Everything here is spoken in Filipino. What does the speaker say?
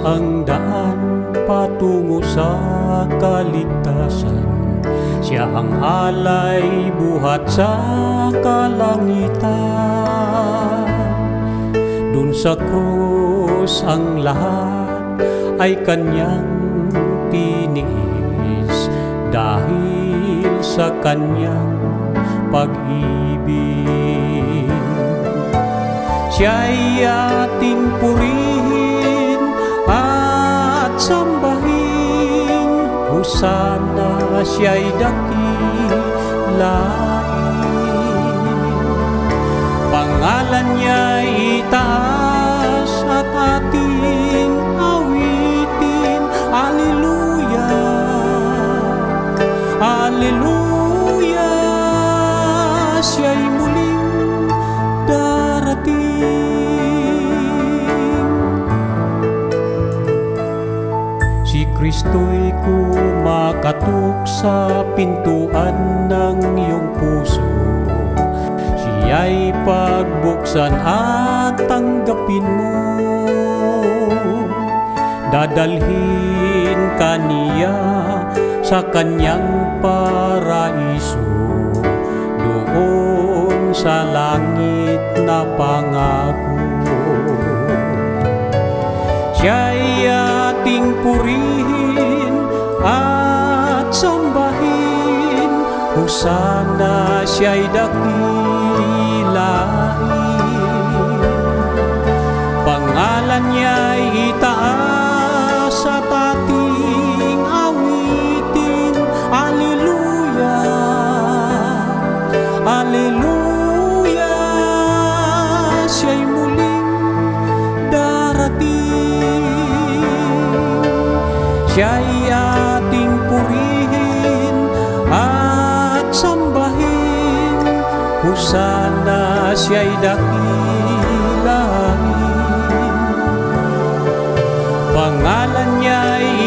ang daan patungo sa kaligtasan. Siya ang alay buhat sa kalangitan. Dun sa krus ang lahat ay kanyang tiniis dahil sa kanyang pag-ibig. Siya'y ating purihin at sambahin. Hosana, siya'y dakilain. Pangalan niya'y itaas at ating awitin. Alleluia, Alleluia. Siya'y muling darating. Si Kristo'y kumakatok sa pintuan ng iyong puso. Siya'y pagbuksan at tanggapin mo. Dadalhin ka niya sa kanyang paraiso, doon sa langit na pangako. Siya'y ating purihin at sambahin. Hosana, siya'y dakilain. Pangalan niya'y itaas at ating awitin. Alleluia, Alleluia. Siya'y muling darating. Siya'y ating purihin at sambahin. Hosana, siya'y dakilain. Pangalan niya'y